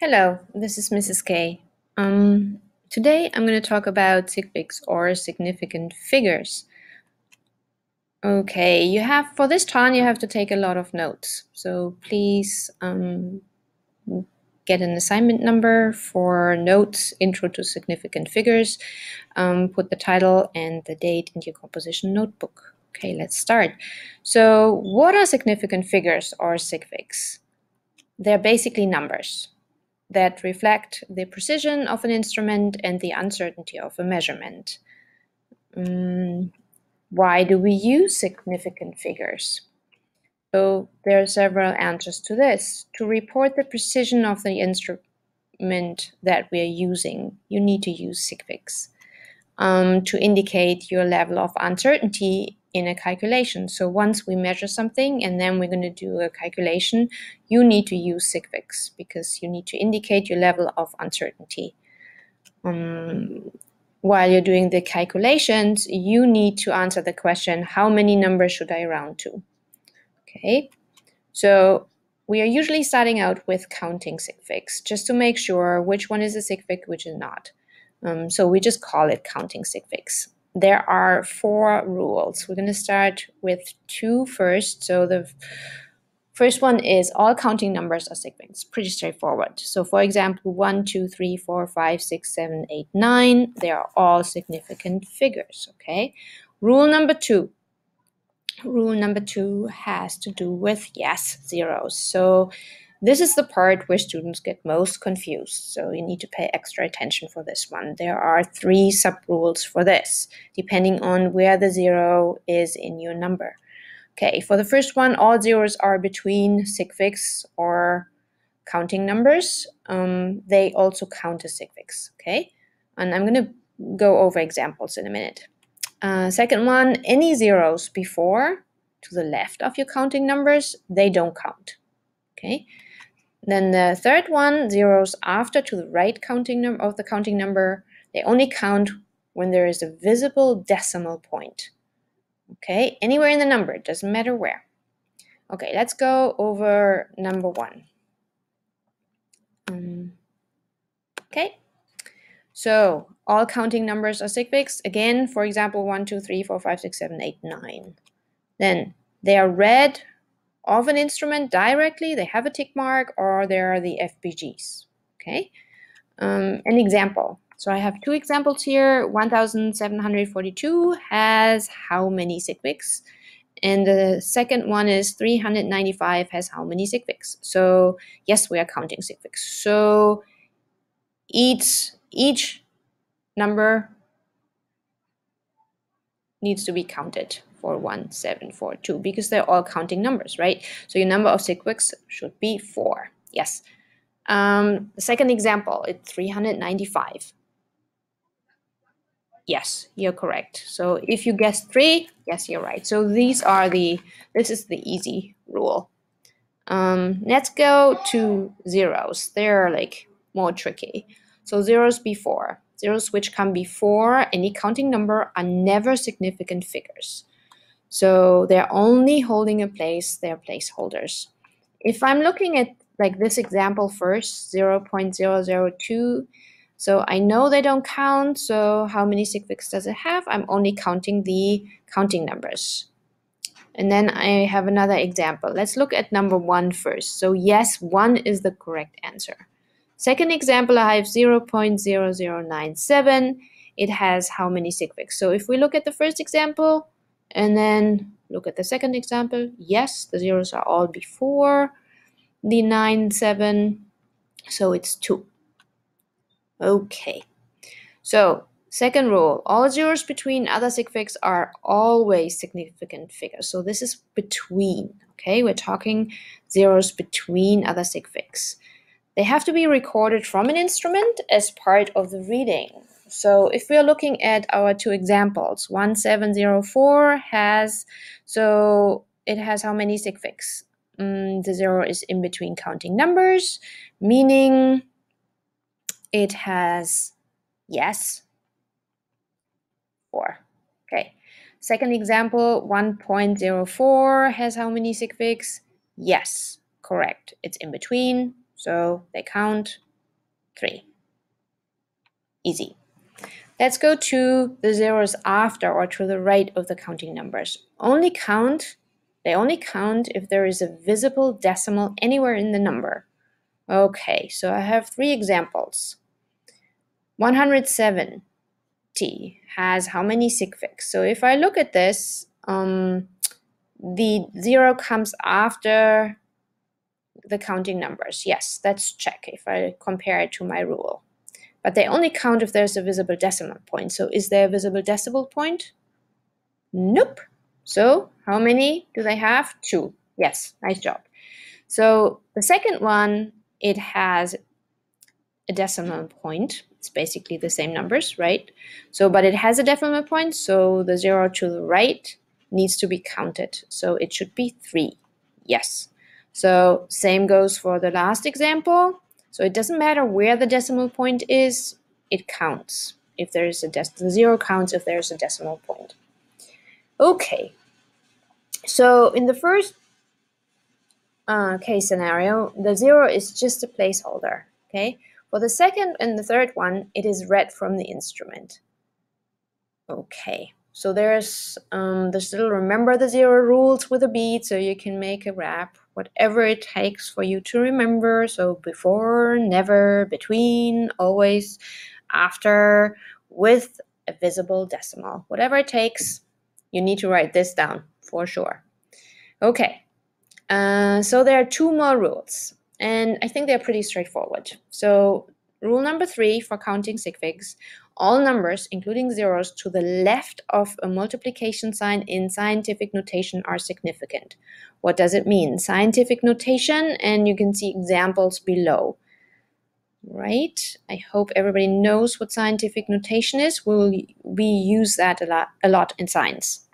Hello, this is Mrs. K. Today I'm going to talk about sigfigs or significant figures. Okay, for this turn you have to take a lot of notes. So please get an assignment number for notes, intro to significant figures. Put the title and the date into your composition notebook. Okay, let's start. So what are significant figures or sigfigs? They're basically numbers that reflect the precision of an instrument and the uncertainty of a measurement. Why do we use significant figures? So there are several answers to this. To report the precision of the instrument that we are using, you need to use sigfigs. To indicate your level of uncertainty in a calculation. So once we measure something and then we're going to do a calculation, you need to use sigfigs because you need to indicate your level of uncertainty. While you're doing the calculations, you need to answer the question, how many numbers should I round to? Okay, so we are usually starting out with counting sigfigs just to make sure which one is a sigfig, which is not. So we just call it counting sigfigs. There are 4 rules. We're going to start with 2 first. So the first one is all counting numbers are sigfigs. Pretty straightforward. So for example, 1, 2, 3, 4, 5, 6, 7, 8, 9. They are all significant figures. Okay. Rule number 2. Rule number 2 has to do with zeros. So this is the part where students get most confused, so you need to pay extra attention for this one. There are 3 sub-rules for this, depending on where the 0 is in your number. Okay, for the first one, all zeros are between sigfigs or counting numbers. They also count as sigfigs, okay? And I'm going to go over examples in a minute. Second one, any zeros before, to the left of your counting numbers, they don't count, okay? Then the third one, zeros after to the right of the counting number, they only count when there is a visible decimal point. Okay, anywhere in the number, it doesn't matter where. Okay, let's go over number 1. Okay, so all counting numbers are sigfigs. Again, for example, 1, 2, 3, 4, 5, 6, 7, 8, 9. Then they are read of an instrument directly, they have a tick mark, or they are the FBGs. Okay, an example. So I have 2 examples here. 1742 has how many sigfigs? And the second one is 395 has how many sigfigs? So yes, we are counting sigfigs. So each number needs to be counted for 1742 because they're all counting numbers, right? So your number of sigfigs should be 4. Yes. The second example, it's 395. Yes, you're correct. So if you guessed 3, yes, you're right. So this is the easy rule. Let's go to zeros. They're like more tricky. So zeros which come before any counting number are never significant figures. So they're only holding a place, they're placeholders. If I'm looking at like this example first, 0.002, so I know they don't count, so how many sigfigs does it have? I'm only counting the counting numbers. And then I have another example. Let's look at number 1 first. So yes, 1 is the correct answer. Second example, I have 0.0097. It has how many sigfigs? So if we look at the first example and then look at the second example, yes, the zeros are all before the 97, so it's 2. Okay, so second rule, all zeros between other sigfigs are always significant figures. So this is between, okay? We're talking zeros between other sigfigs. They have to be recorded from an instrument as part of the reading. So if we're looking at our 2 examples, 1704 has how many sigfigs? The 0 is in between counting numbers, meaning it has, yes, 4. Okay. Second example, 1.04 has how many sigfigs? Yes, correct. It's in between, so they count. 3. Easy. Let's go to the zeros after or to the right of the counting numbers. They only count if there is a visible decimal anywhere in the number. Okay, so I have 3 examples. 170 has how many sig figs? So if I look at this, the 0 comes after the counting numbers. Yes, let's check if I compare it to my rule. But they only count if there's a visible decimal point. So is there a visible decimal point? Nope. So how many do they have? 2. Yes, nice job. So the second one, it has a decimal point. It's basically the same numbers, right? So, but it has a decimal point, so the 0 to the right needs to be counted. So it should be 3. Yes. So same goes for the last example. So it doesn't matter where the decimal point is, it counts. If there is the 0 counts if there's a decimal point. Okay. So in the first case scenario, the 0 is just a placeholder. Okay. For the second and the third one, it is read from the instrument. Okay. So there's this little remember the 0 rules with a beat, so you can make a rap, whatever it takes for you to remember. So before, never, between, always, after, with a visible decimal. Whatever it takes, you need to write this down for sure. Okay. So there are 2 more rules, and I think they're pretty straightforward. So rule number 3 for counting sig figs: all numbers, including zeros, to the left of a multiplication sign in scientific notation are significant. What does it mean? Scientific notation, and you can see examples below. Right? I hope everybody knows what scientific notation is. We use that a lot in science.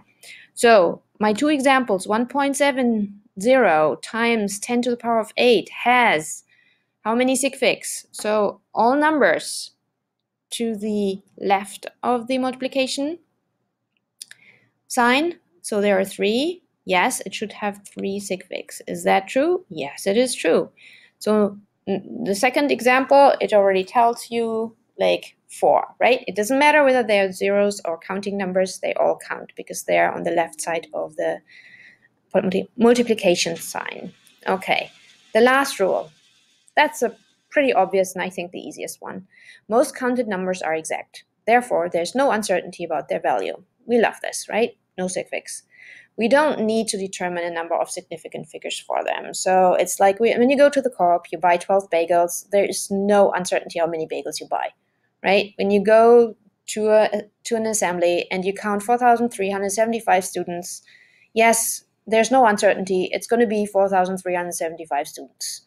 So my 2 examples, 1.70 times 10 to the power of 8 has how many sig figs? So all numbers to the left of the multiplication sign. So there are 3. Yes, it should have 3 sig figs. Is that true? Yes, it is true. So the second example, it already tells you like 4, right? It doesn't matter whether they are zeros or counting numbers, they all count because they are on the left side of the multiplication sign. Okay, the last rule. That's a pretty obvious and I think the easiest one. Most counted numbers are exact. Therefore, there's no uncertainty about their value. We love this, right? No sig figs. We don't need to determine a number of significant figures for them. So it's like when you go to the co-op, you buy 12 bagels, there is no uncertainty how many bagels you buy, right? When you go to an assembly and you count 4,375 students, yes, there's no uncertainty. It's going to be 4,375 students.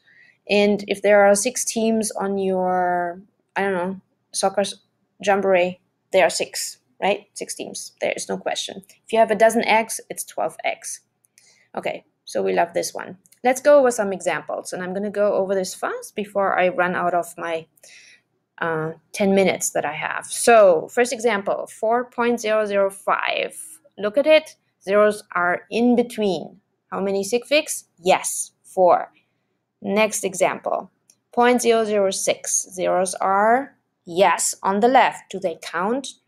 And if there are 6 teams on your, I don't know, soccer jamboree, there are 6, right? 6 teams. There is no question. If you have a dozen eggs, it's 12 eggs. Okay, so we love this one. Let's go over some examples. And I'm going to go over this fast before I run out of my 10 minutes that I have. So first example, 4.005. Look at it. Zeros are in between. How many sig figs? Yes, 4. Next example, 0.006. Zeros are, yes, on the left. Do they count?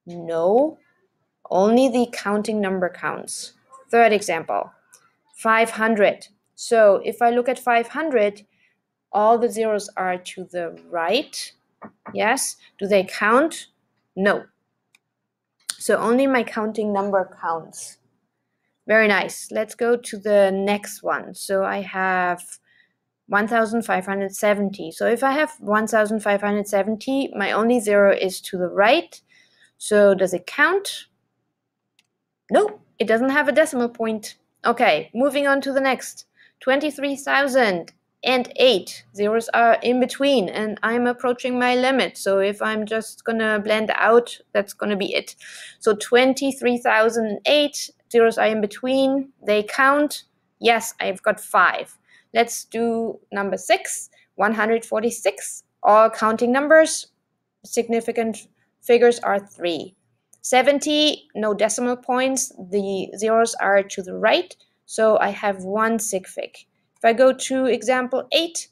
No. Only the counting number counts. Third example, 500. So if I look at 500, all the zeros are to the right. Yes. Do they count? No. So only my counting number counts. Very nice. Let's go to the next one. So I have 1,570. So if I have 1,570, my only 0 is to the right. So does it count? No, it doesn't have a decimal point. Okay, moving on to the next. 23,008. Zeros are in between, and I'm approaching my limit. So if I'm just gonna blend out, that's gonna be it. So 23,008. Zeros are in between. They count. Yes, I've got 5. Let's do number 6, 146. All counting numbers, significant figures are 3. 70, no decimal points. The zeros are to the right, so I have 1 sig fig. If I go to example 8,